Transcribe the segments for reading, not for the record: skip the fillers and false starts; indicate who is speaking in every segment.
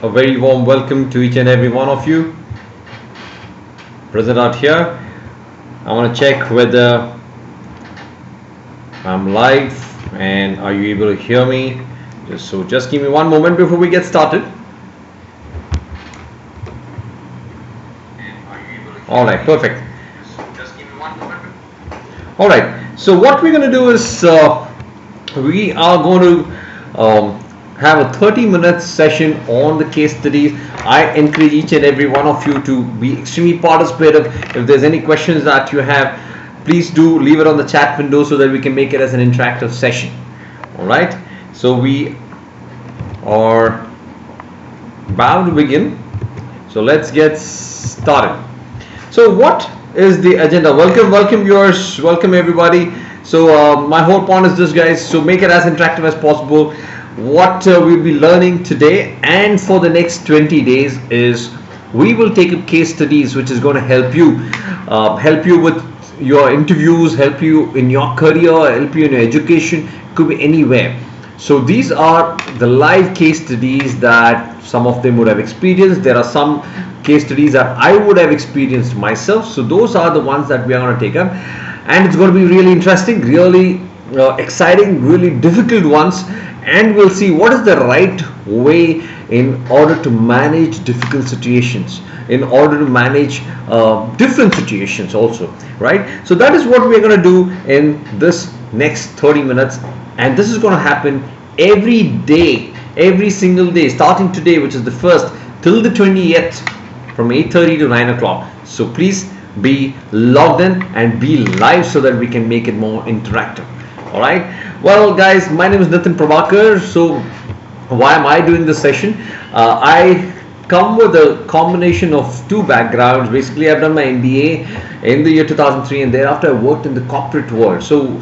Speaker 1: A very warm welcome to each and every one of you present out here. I want to check whether I'm live and are you able to hear me? Just give me one moment before we get started. All right, perfect. All right, so what we're going to do is we are going to have a 30-minute session on the case studies. I encourage each and every one of you to be extremely participative. If there's any questions that you have, please do leave it on the chat window so that we can make it as an interactive session. All right, so we are about to begin. So let's get started. So what is the agenda? Welcome viewers, welcome everybody. So my whole point is this, guys, so make it as interactive as possible. What we'll be learning today and for the next 20 days is we will take up case studies which is going to help you with your interviews, help you in your career, help you in your education. It could be anywhere. So these are the live case studies that some of them would have experienced. There are some case studies that I would have experienced myself. So those are the ones that we are going to take up, and it's going to be really interesting, really exciting, really difficult ones, and we'll see what is the right way in order to manage difficult situations, in order to manage different situations also, right? So that is what we're going to do in this next 30 minutes, and this is going to happen every day, every single day, starting today, which is the 1st, till the 20th, from 8:30 to 9 o'clock. So please be logged in and be live so that we can make it more interactive. All right, well guys, my name is Nitin Prabhakar. So why am I doing this session? I come with a combination of two backgrounds. Basically, I've done my MBA in the year 2003, and thereafter I worked in the corporate world. So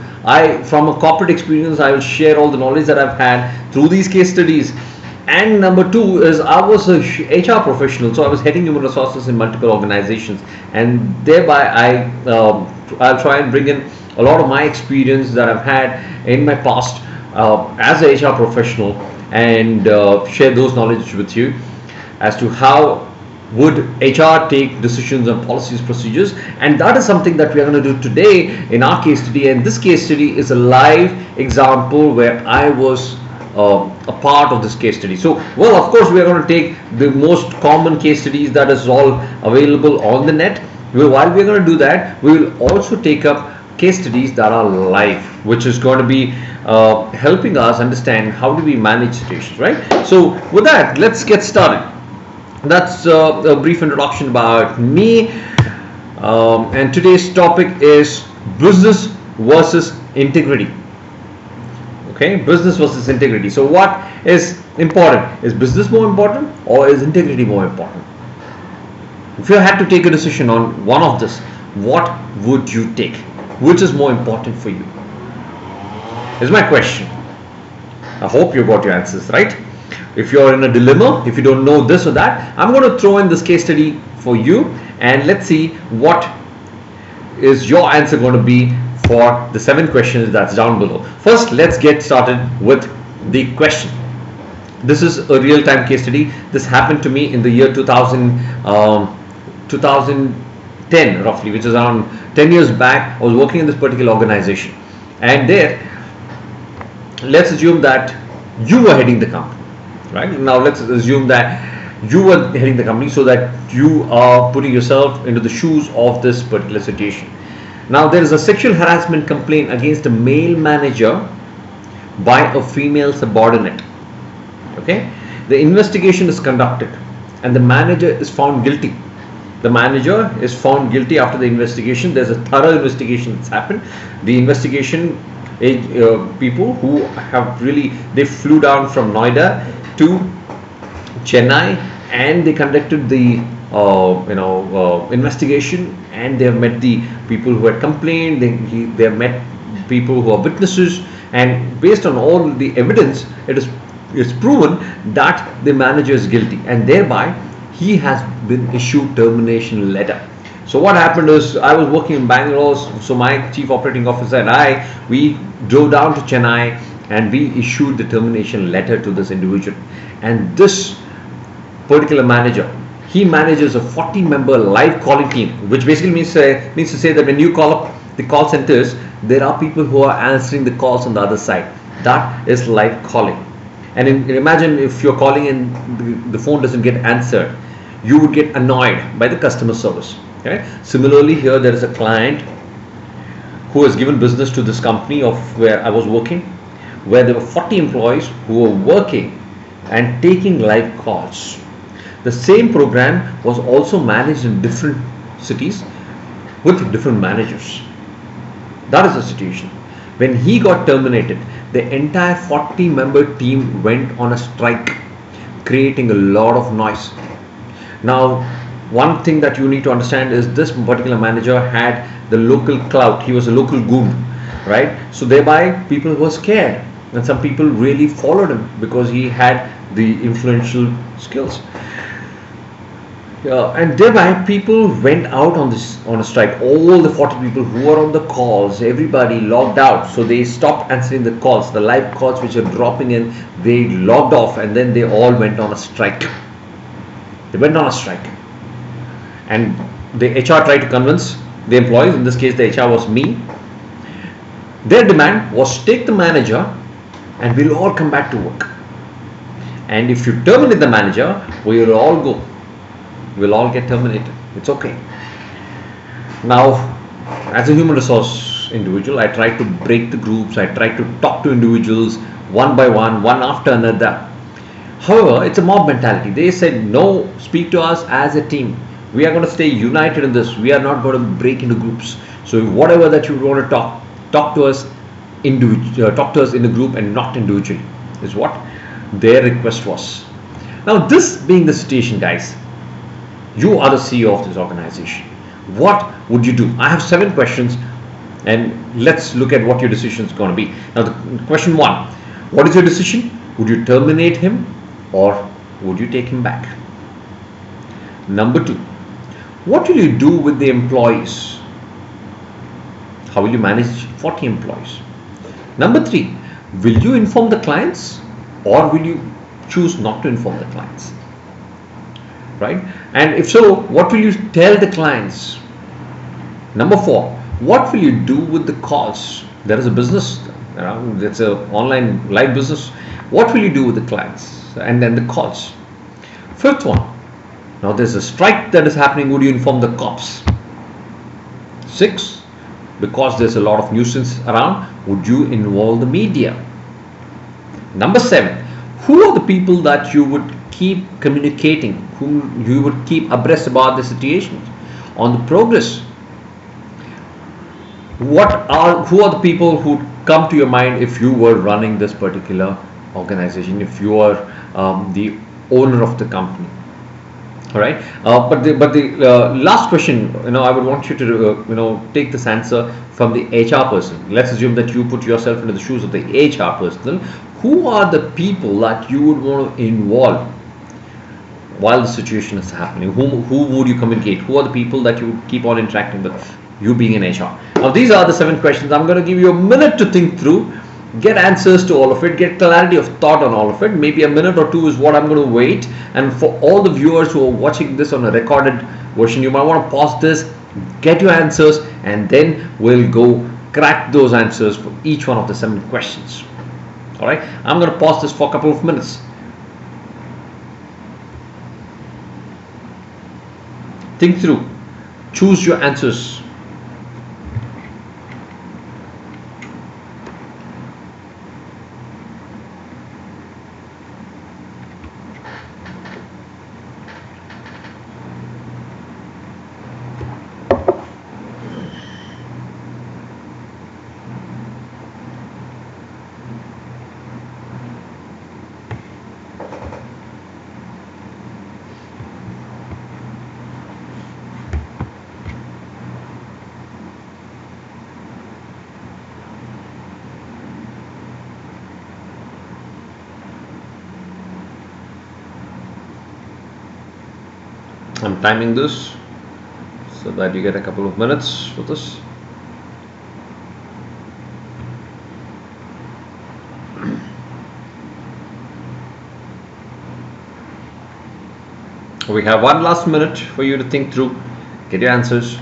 Speaker 1: from a corporate experience, I will share all the knowledge that I've had through these case studies. And number two is I was a HR professional, so I was heading human resources in multiple organizations, and thereby I'll try and bring in a lot of my experience that I've had in my past as a HR professional, and share those knowledge with you as to how would HR take decisions on policies, procedures, and that is something that we are going to do today in our case study. And this case study is a live example where I was a part of this case study. So, well, of course, we are going to take the most common case studies that is all available on the net. While we are going to do that, we will also take up case studies that are live, which is going to be helping us understand how do we manage situations, right? So with that, let's get started. That's a brief introduction about me, and today's topic is business versus integrity. Okay, business versus integrity. So what is important? Is business more important or is integrity more important? If you had to take a decision on one of this, what would you take? Which is more important for you? Is my question. I hope you got your answers right. If you're in a dilemma, if you don't know this or that, I'm going to throw in this case study for you, and let's see what is your answer going to be for the 7 questions that's down below. First, let's get started with the question. This is a real-time case study. This happened to me in the year 2010 roughly, which is around 10 years back. I was working in this particular organization, and there, let's assume that you were heading the company, right? Now let's assume that you were heading the company, so that you are putting yourself into the shoes of this particular situation. Now there is a sexual harassment complaint against a male manager by a female subordinate. Okay, the investigation is conducted and the manager is found guilty. The manager is found guilty after the investigation. There's a thorough investigation that's happened. The investigation people who have they flew down from Noida to Chennai, and they conducted the investigation, and they have met the people who had complained. They have met people who are witnesses, and based on all the evidence, it's proven that the manager is guilty, and thereby he has been issued termination letter. So what happened is, I was working in Bangalore, so my chief operating officer and we drove down to Chennai, and we issued the termination letter to this individual. And this particular manager, he manages a 40-member live calling team, which basically means to say that when you call up the call centers, there are people who are answering the calls on the other side. That is live calling. And imagine if you're calling and the phone doesn't get answered, you would get annoyed by the customer service. Okay. Similarly, here there is a client who has given business to this company of where I was working, where there were 40 employees who were working and taking live calls. The same program was also managed in different cities with different managers. That is the situation. When he got terminated, the entire 40-member team went on a strike, creating a lot of noise. Now, one thing that you need to understand is this particular manager had the local clout. He was a local goon, right? So thereby people were scared, and some people really followed him because he had the influential skills. And thereby people went out on a strike. All the 40 people who were on the calls, everybody logged out. So they stopped answering the calls, the live calls which are dropping in. They logged off, and then they all went on a strike. They went on a strike, and the HR tried to convince the employees. In this case, the HR was me. Their demand was take the manager, and we'll all come back to work. And if you terminate the manager, we will all go. We'll all get terminated. It's okay. Now, as a human resource individual, I try to break the groups. I try to talk to individuals one by one after another. However, it's a mob mentality. They said, no, speak to us as a team. We are going to stay united in this. We are not going to break into groups. So whatever that you want to talk to us talk to us in a group and not individually, is what their request was. Now, this being the situation, guys, you are the CEO of this organization. What would you do? I have 7 questions, and let's look at what your decision is going to be. Now, the question 1, what is your decision? Would you terminate him or would you take him back? Number 2, what will you do with the employees? How will you manage 40 employees? Number 3, will you inform the clients or will you choose not to inform the clients? Right? And if so, what will you tell the clients? Number 4, what will you do with the calls? There is a business, it's an online live business. What will you do with the clients and then the calls? 5th one, now there's a strike that is happening. Would you inform the cops? 6, because there's a lot of nuisance around, would you involve the media? Number 7, who are the people that you would keep communicating, whom you would keep abreast about the situation, on the progress? Who are the people who come to your mind if you were running this particular organization, if you are the owner of the company? All right. But the last question, I would want you to take this answer from the HR person. Let's assume that you put yourself into the shoes of the HR person. Who are the people that you would want to involve while the situation is happening? Who would you communicate? Who are the people that you would keep on interacting with, you being in HR? Now, these are the 7 questions. I'm going to give you a minute to think through, get answers to all of it, get clarity of thought on all of it. Maybe a minute or 2 is what I'm going to wait. And for all the viewers who are watching this on a recorded version, you might want to pause this, get your answers, and then we'll go crack those answers for each one of the 7 questions. All right. I'm going to pause this for a couple of minutes. Think through. Choose your answers. I'm timing this so that you get a couple of minutes for this. We have one last minute for you to think through, get your answers.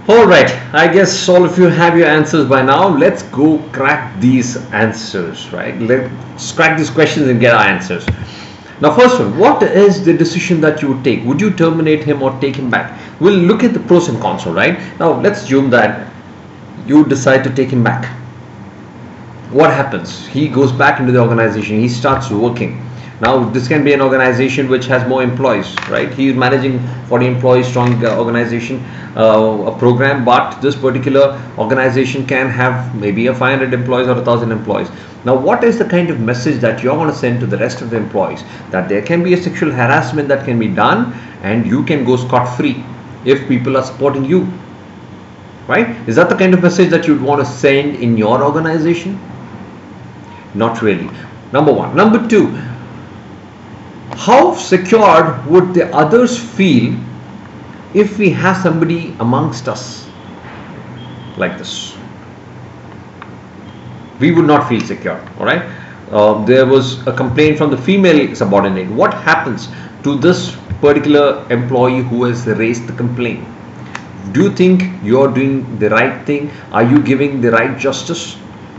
Speaker 1: Alright, I guess all of you have your answers by now. Let's go crack these answers, right? Let's crack these questions and get our answers. Now, first one, what is the decision that you would take? Would you terminate him or take him back? We'll look at the pros and cons, right? Now, let's assume that you decide to take him back. What happens? He goes back into the organization, he starts working. Now, this can be an organization which has more employees, right? He is managing 40 employees strong organization, a program, but this particular organization can have maybe a 500 employees or 1,000 employees. Now, what is the kind of message that you're going to send to the rest of the employees? That there can be a sexual harassment that can be done and you can go scot-free if people are supporting you, right? Is that the kind of message that you'd want to send in your organization? Not really. Number one. Number two, how secured would the others feel if we have somebody amongst us like this? We would not feel secure, all right? There was a complaint from the female subordinate. What happens to this particular employee who has raised the complaint? Do you think you're doing the right thing? Are you giving the right justice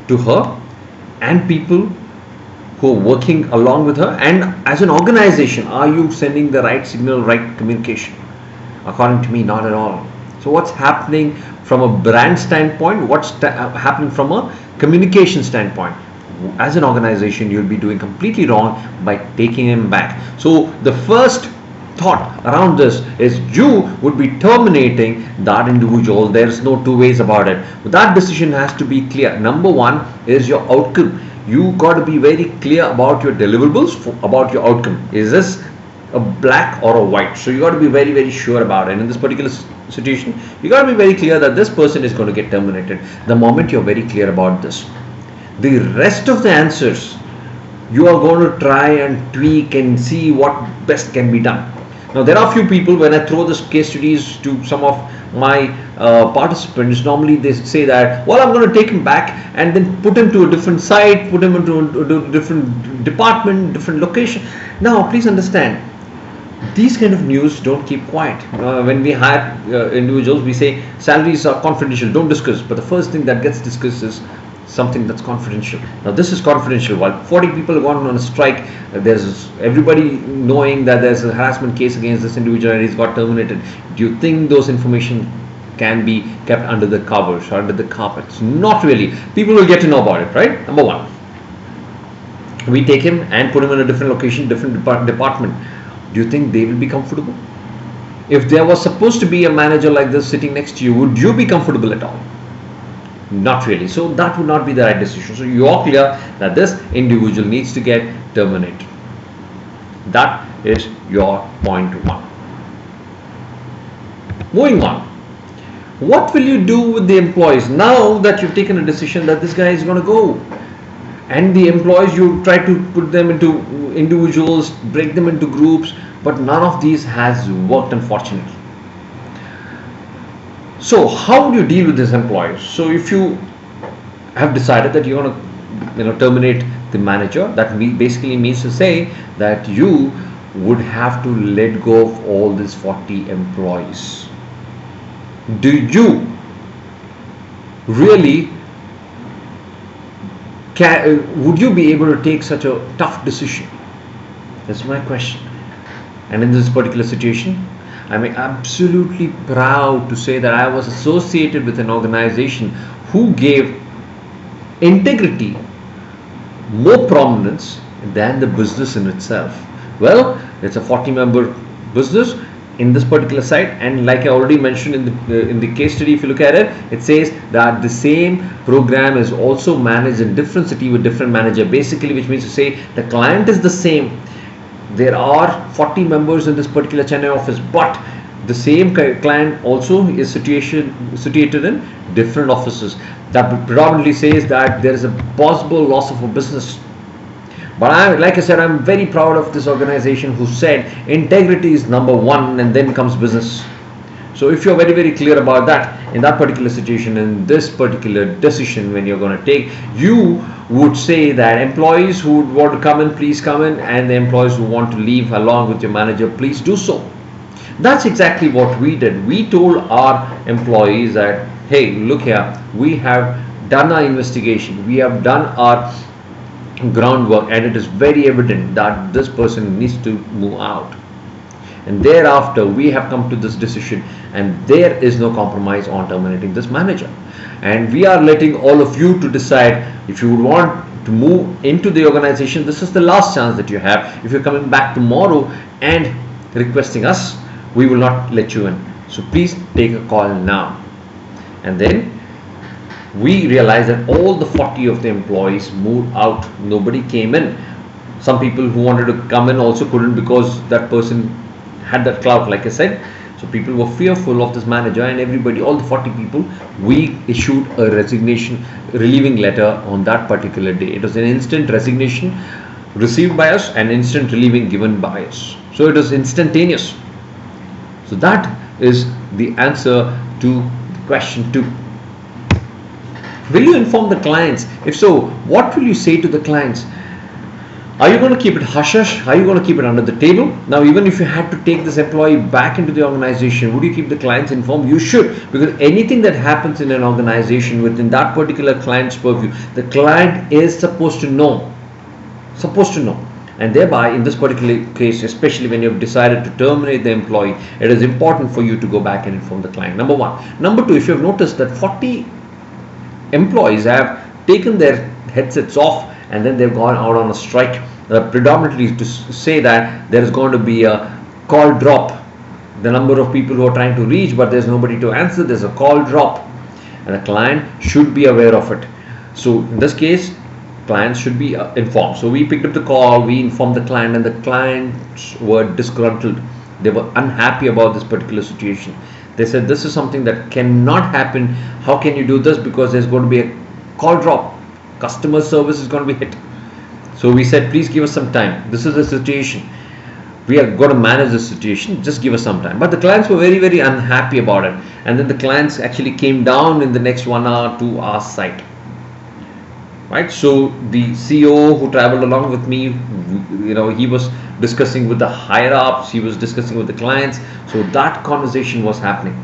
Speaker 1: to her and people who are working along with her? And as an organization, are you sending the right signal, right communication? According to me, not at all. So what's happening from a brand standpoint? What's happening from a communication standpoint? As an organization, you'll be doing completely wrong by taking him back. So the first thought around this is you would be terminating that individual. There's no two ways about it. But that decision has to be clear. Number one is your outcome. You got to be very clear about your deliverables, about your outcome. Is this a black or a white? So you got to be very, very sure about it. And in this particular situation, you got to be very clear that this person is going to get terminated the moment you're very clear about this. The rest of the answers, you are going to try and tweak and see what best can be done. Now, there are few people, when I throw this case studies to some of my participants, normally they say that, well, I'm going to take him back and then put him to a different site, put him into a different department, different location. Now, please understand, these kind of news don't keep quiet. When we hire individuals, we say salaries are confidential, don't discuss. But the first thing that gets discussed is something that's confidential. Now, this is confidential. While 40 people have gone on a strike, there's everybody knowing that there's a harassment case against this individual and he's got terminated. Do you think those information can be kept under the covers, under the carpets? Not really. People will get to know about it, right? Number one, we take him and put him in a different location, different department. Do you think they will be comfortable? If there was supposed to be a manager like this sitting next to you, would you be comfortable at all? Not really. So that would not be the right decision. So you are clear that this individual needs to get terminated. That is your point one. Moving on. What will you do with the employees now that you've taken a decision that this guy is going to go? And the employees, you try to put them into individuals, break them into groups, but none of these has worked, unfortunately. So how do you deal with these employees? So if you have decided that you're going to terminate the manager, that basically means to say that you would have to let go of all these 40 employees. Do you really would you be able to take such a tough decision? That's my question. And in this particular situation, I'm absolutely proud to say that I was associated with an organization who gave integrity more prominence than the business in itself. Well, it's a 40-member business. in this particular site. And like I already mentioned in the case study, if you look at it, it says that the same program is also managed in different city with different manager, basically, which means to say the client is the same. There are 40 members in this particular Chennai office, but the same client also is situated in different offices. That predominantly says that there is a possible loss of a business. But like I said, I'm very proud of this organization who said integrity is number one and then comes business. So if you're very, very clear about that in that particular situation, in this particular decision when you're going to take, you would say that employees who would want to come in, please come in, and the employees who want to leave along with your manager, please do so. That's exactly what we did. We told our employees that, hey, look here, we have done our investigation, we have done our groundwork, and it is very evident that this person needs to move out. And thereafter, we have come to this decision, and there is no compromise on terminating this manager. And we are letting all of you to decide if you would want to move into the organization. This is the last chance that you have. If you're coming back tomorrow and requesting us, we will not let you in. So please take a call now. And then we realized that all the 40 of the employees moved out. Nobody came in. Some people who wanted to come in also couldn't because that person had that clout, like I said. So people were fearful of this manager, and everybody, all the 40 people, we issued a resignation relieving letter on that particular day. It was an instant resignation received by us and instant relieving given by us. So it was instantaneous. So that is the answer to question 2. Will you inform the clients? If so, what will you say to the clients? Are you going to keep it hush-hush? Are you going to keep it under the table? Now, even if you had to take this employee back into the organization, would you keep the clients informed? You should, because anything that happens in an organization within that particular client's purview, the client is supposed to know. And thereby, in this particular case, especially when you have decided to terminate the employee, it is important for you to go back and inform the client. Number 1. Number 2, if you have noticed that 40 employees have taken their headsets off and then they've gone out on a strike, predominantly to say that there is going to be a call drop. The number of people who are trying to reach, but there's nobody to answer, there's a call drop, and the client should be aware of it. So in this case, clients should be informed. So we picked up the call, we informed the client, and the clients were disgruntled. They were unhappy about this particular situation. They said, this is something that cannot happen. How can you do this? Because there's going to be a call drop. Customer service is going to be hit. So we said, please give us some time. This is the situation. We are going to manage this situation. Just give us some time. But the clients were very, very unhappy about it. And then the clients actually came down in the next 1 hour, 2 hour site. Right? So the CEO who traveled along with me, he was discussing with the higher ups, he was discussing with the clients. So that conversation was happening.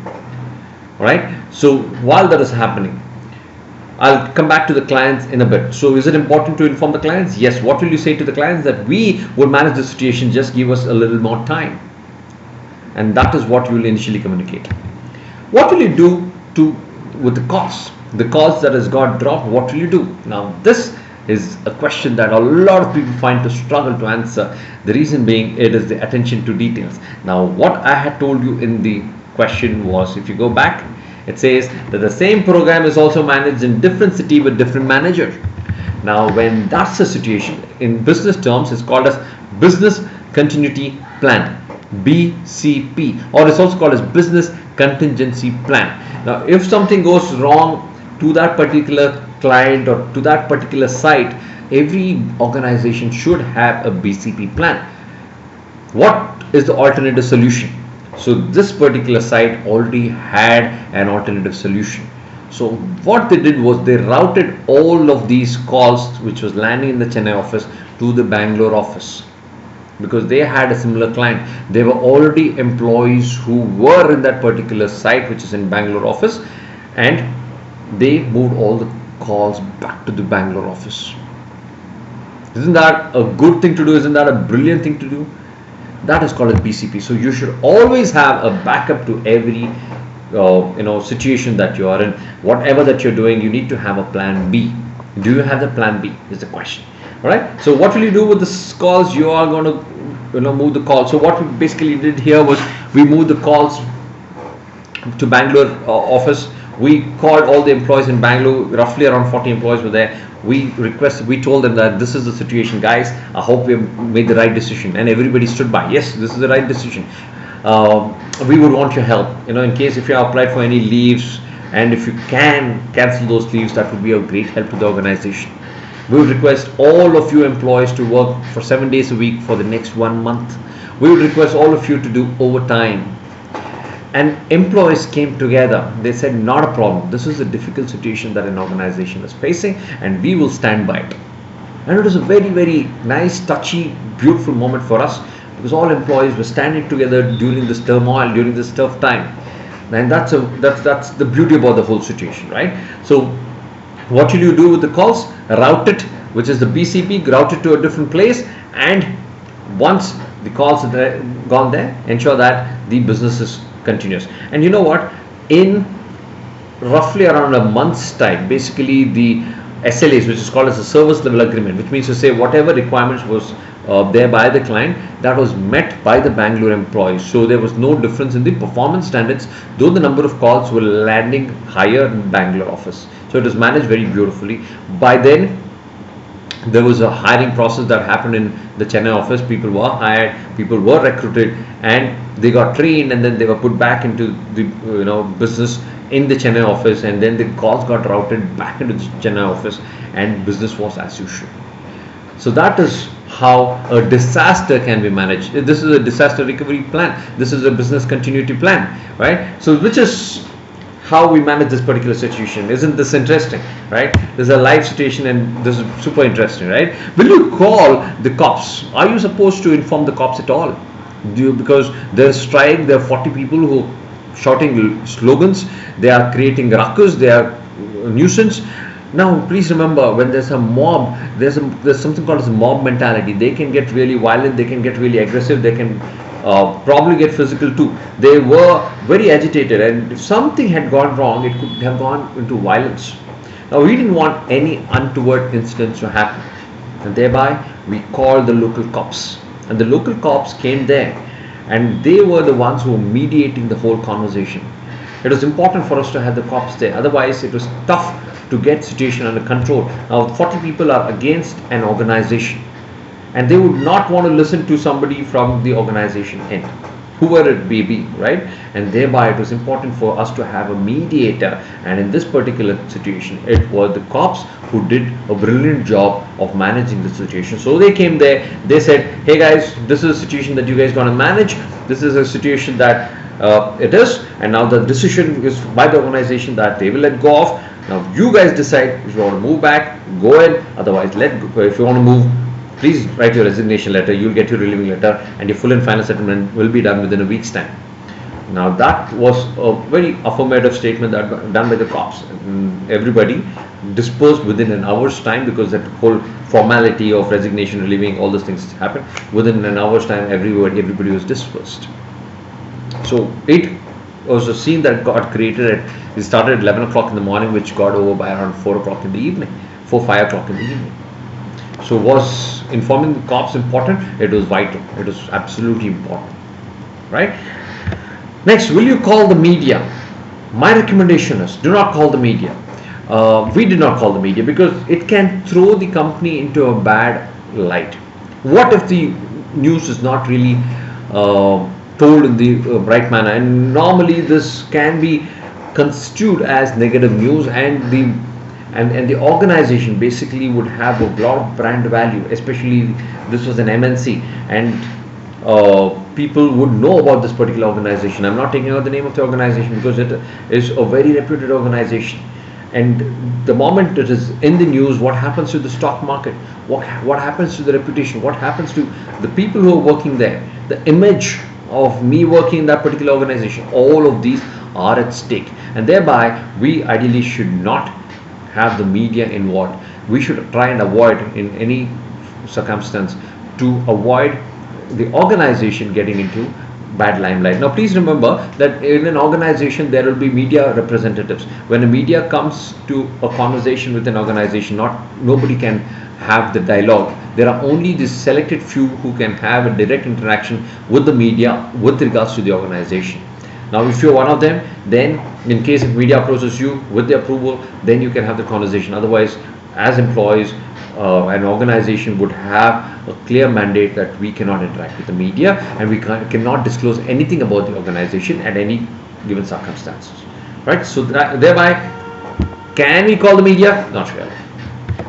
Speaker 1: Right? So while that is happening, I'll come back to the clients in a bit. So is it important to inform the clients? Yes. What will you say to the clients? That we will manage the situation, just give us a little more time. And that is what you will initially communicate. What will you do with the calls? The calls that has got dropped, what will you do? Now this is a question that a lot of people find to struggle to answer. The reason being, it is the attention to details. Now what I had told you in the question was, if you go back, it says that the same program is also managed in different city with different manager. Now when that's the situation, in business terms, it's called as business continuity plan, BCP, or it's also called as business contingency plan. Now if something goes wrong to that particular client or to that particular site, every organization should have a BCP plan. What is the alternative solution? So this particular site already had an alternative solution. So what they did was they routed all of these calls which was landing in the Chennai office to the Bangalore office, because they had a similar client. There were already employees who were in that particular site which is in Bangalore office, and they moved all the calls back to the Bangalore office. Isn't that a good thing to do? Isn't that a brilliant thing to do? That is called a BCP. So you should always have a backup to every situation that you are in. Whatever that you're doing, you need to have a plan B. Do you have the plan B is the question. All right. So what will you do with the calls? You are going to move the call. So what we basically did here was We moved the calls to Bangalore office. We called all the employees in Bangalore, roughly around 40 employees were there. We told them that this is the situation, guys. I hope we have made the right decision, and everybody stood by. Yes, this is the right decision. We would want your help, in case if you have applied for any leaves, and if you can cancel those leaves, that would be a great help to the organization. We would request all of you employees to work for 7 days a week for the next 1 month. We would request all of you to do overtime. And employees came together. They said, not a problem. This is a difficult situation that an organization is facing, and we will stand by it. And it was a very, very nice, touchy, beautiful moment for us, because all employees were standing together during this turmoil, during this tough time. And that's the beauty about the whole situation, right? So what should you do with the calls? Route it, which is the BCP, route it to a different place, and once the calls are gone there, ensure that the business is continuous. And you know what, in roughly around a month's time, basically the SLAs, which is called as a service level agreement, which means to say whatever requirements was there by the client, that was met by the Bangalore employees. So there was no difference in the performance standards, though the number of calls were landing higher in Bangalore office. So it was managed very beautifully. By then there was a hiring process that happened in the Chennai office. People were hired, people were recruited, and they got trained, and then they were put back into the business in the Chennai office, and then the calls got routed back into the Chennai office, and business was as usual. So that is how a disaster can be managed. This is a disaster recovery plan. This is a business continuity plan, right? So which is how we manage this particular situation. Isn't this interesting, right? This is a live situation, and this is super interesting, right? Will you call the cops? Are you supposed to inform the cops at all? Because there's strike, there are 40 people who are shouting slogans, they are creating ruckus, they are a nuisance. Now please remember, when there's a mob, there's something called as a mob mentality. They can get really violent, they can get really aggressive, they can probably get physical too. They were very agitated, and if something had gone wrong, it could have gone into violence. Now we didn't want any untoward incidents to happen, and thereby we called the local cops, and the local cops came there, and they were the ones who were mediating the whole conversation. It was important for us to have the cops there, otherwise it was tough to get situation under control. Now 40 people are against an organization, and they would not want to listen to somebody from the organization end, whoever it may be, right? And thereby it was important for us to have a mediator, and in this particular situation it was the cops who did a brilliant job of managing the situation. So they came there, they said, hey guys, this is a situation that you guys gonna manage, this is a situation that it is, and now the decision is by the organization that they will let go of. Now you guys decide if you want to move back, go ahead, otherwise let go. If you want to move, please write your resignation letter, you'll get your relieving letter, and your full and final settlement will be done within a week's time. Now that was a very affirmative statement that got done by the cops. And everybody dispersed within an hour's time, because that whole formality of resignation, relieving, all those things happened. Within an hour's time, everybody was dispersed. So it was a scene that got created it started at 11 o'clock in the morning, which got over by around 4 o'clock in the evening, 5 o'clock in the evening. So was informing the cops important? It was vital. It was absolutely important, right? Next, will you call the media? My recommendation is, do not call the media. We did not call the media because it can throw the company into a bad light. What if the news is not really told in the right manner? And normally this can be construed as negative news, and the organization basically would have a lot of brand value, especially this was an MNC, and people would know about this particular organization. I'm not taking out the name of the organization because it is a very reputed organization, and the moment it is in the news, what happens to the stock market, what happens to the reputation, what happens to the people who are working there, the image of me working in that particular organization, all of these are at stake, and thereby we ideally should not have the media involved. We should try and avoid in any circumstance to avoid the organization getting into bad limelight. Now please remember that in an organization there will be media representatives. When a media comes to a conversation with an organization, nobody can have the dialogue There are only the selected few who can have a direct interaction with the media with regards to the organization. Now if you're one of them, then in case if media approaches you with the approval, then you can have the conversation. Otherwise, as employees, an organization would have a clear mandate that we cannot interact with the media, and we cannot disclose anything about the organization at any given circumstances, right? So thereby, can we call the media? Not really.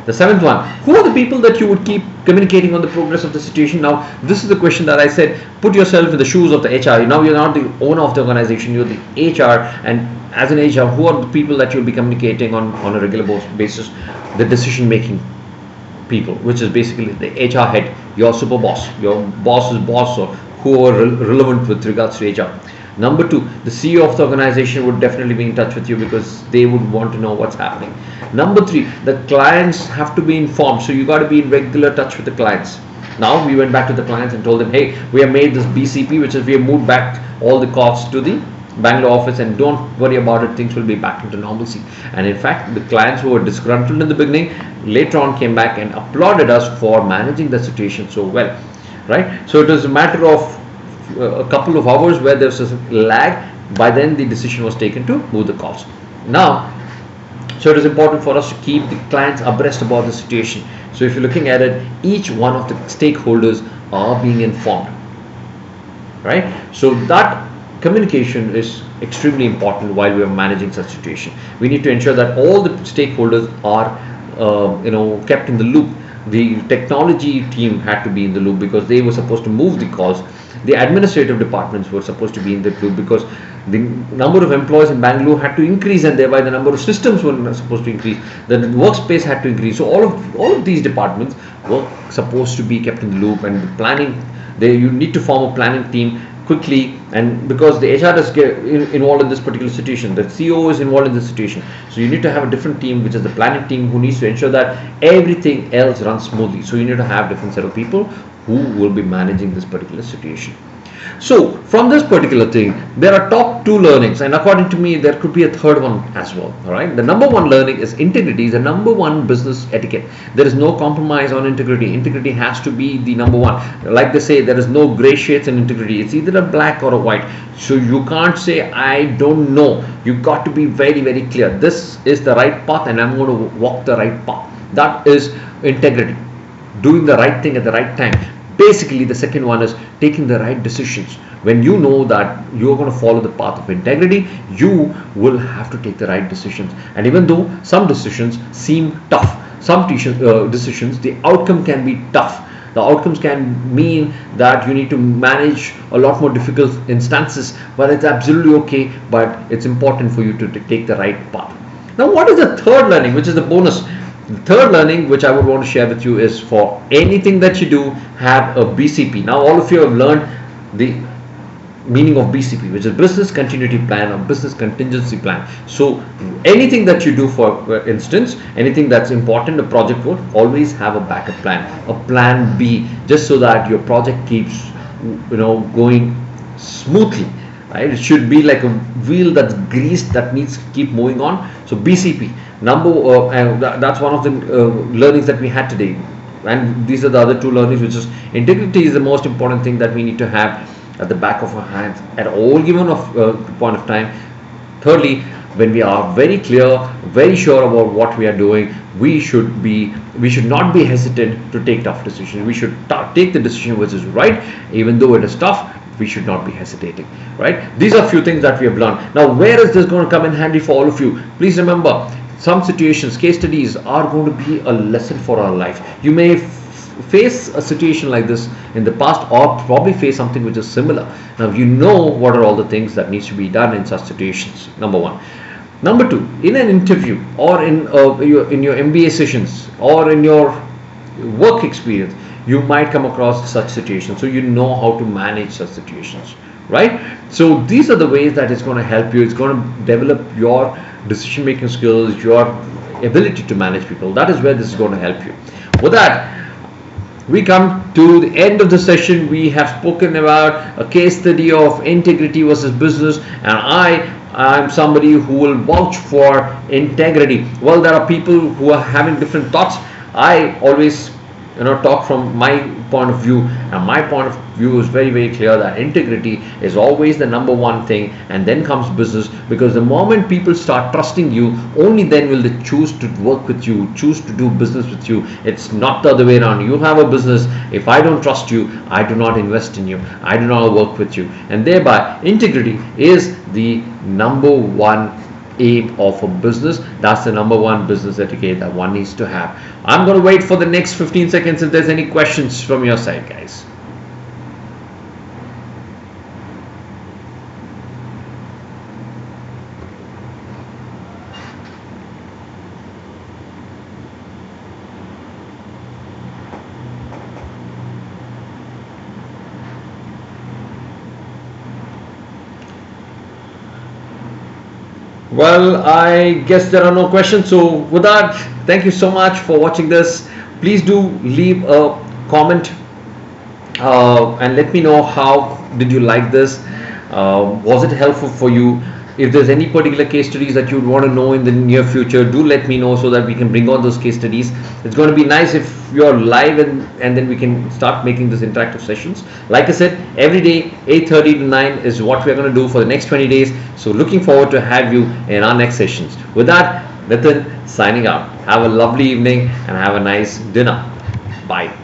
Speaker 1: The seventh one, who are the people that you would keep communicating on the progress of the situation? Now, this is the question that I said, put yourself in the shoes of the HR. Now, you're not the owner of the organization, you're the HR, and as an HR, who are the people that you'll be communicating on a regular basis? The decision-making people, which is basically the HR head, your super boss, your boss's boss, or who are relevant with regards to HR. Number two, the CEO of the organization would definitely be in touch with you because they would want to know what's happening. Number three, the clients have to be informed. So you got to be in regular touch with the clients. Now we went back to the clients and told them, hey, we have made this BCP, which is we have moved back all the costs to the Bangalore office, and don't worry about it, things will be back into normalcy. And in fact, the clients who were disgruntled in the beginning later on came back and applauded us for managing the situation so well, right? So it was a matter of a couple of hours where there was a lag. By then the decision was taken to move the cost. Now, so it is important for us to keep the clients abreast about the situation. So if you're looking at it, each one of the stakeholders are being informed, right? So that communication is extremely important while we are managing such situation. We need to ensure that all the stakeholders are kept in the loop. The technology team had to be in the loop because they were supposed to move the calls. The administrative departments were supposed to be in the loop because the number of employees in Bangalore had to increase, and thereby the number of systems were supposed to increase. The workspace had to increase. So all of these departments were supposed to be kept in the loop, and the planning. You need to form a planning team quickly, and because the HR is involved in this particular situation, the CEO is involved in this situation, so you need to have a different team, which is the planning team, who needs to ensure that everything else runs smoothly. So you need to have different set of people who will be managing this particular situation. So from this particular thing, there are top two learnings, and according to me there could be a third one as well. All right, the number one learning is integrity is the number one business etiquette. There is no compromise on integrity. Integrity has to be the number one. Like they say, there is no gray shades in integrity. It's either a black or a white. So you can't say I don't know. You got to be very, very clear. This is the right path and I'm going to walk the right path. That is integrity, doing the right thing at the right time. Basically, the second one is taking the right decisions. When you know that you're going to follow the path of integrity, you will have to take the right decisions. And even though some decisions seem tough, some decisions, the outcome can be tough. The outcomes can mean that you need to manage a lot more difficult instances, but it's absolutely okay. But it's important for you to take the right path. Now, what is the third learning, which is the bonus? The third learning which I would want to share with you is, for anything that you do, have a BCP. Now all of you have learned the meaning of BCP, which is business continuity plan or business contingency plan. So anything that you do, for instance, anything that's important, a project would always have a backup plan, a plan B, just so that your project keeps going smoothly. Right? It should be like a wheel that's greased that needs to keep moving on. So BCP, that's one of the learnings that we had today. And these are the other two learnings, which is integrity is the most important thing that we need to have at the back of our hands at all given point of time. Thirdly, when we are very clear, very sure about what we are doing, we should not be hesitant to take tough decisions. We should take the decision which is right, even though it is tough. We should not be hesitating, right? These are a few things that we have learned. Now, where is this going to come in handy for all of you? Please remember, some situations, case studies are going to be a lesson for our life. You may face a situation like this in the past, or probably face something which is similar. Now, you know what are all the things that needs to be done in such situations. Number one. Number two, in an interview or in your MBA sessions or in your work experience, you might come across such situations, so you know how to manage such situations, right? So these are the ways that it's going to help you. It's going to develop your decision making skills, your ability to manage people. That is where this is going to help you. With that, we come to the end of the session. We have spoken about a case study of integrity versus business, and I'm somebody who will vouch for integrity. Well, there are people who are having different thoughts. I always talk from my point of view, and my point of view is very, very clear that integrity is always the number one thing, and then comes business, because the moment people start trusting you, only then will they choose to work with you, choose to do business with you. It's not the other way around. You have a business, if I don't trust you, I do not invest in you, I do not work with you, and thereby integrity is the number one aim of a business. That's the number one business etiquette that one needs to have. I'm going to wait for the next 15 seconds if there's any questions from your side, guys. Well, I guess there are no questions. So with that, thank you so much for watching this. Please do leave a comment and let me know how did you like this. Was it helpful for you? If there's any particular case studies that you'd want to know in the near future, do let me know so that we can bring on those case studies. It's going to be nice if you're live, and then we can start making this interactive sessions. Like I said, every day 8:30 to 9 is what we're going to do for the next 20 days. So looking forward to have you in our next sessions. With that, Nitin signing out. Have a lovely evening and have a nice dinner. Bye.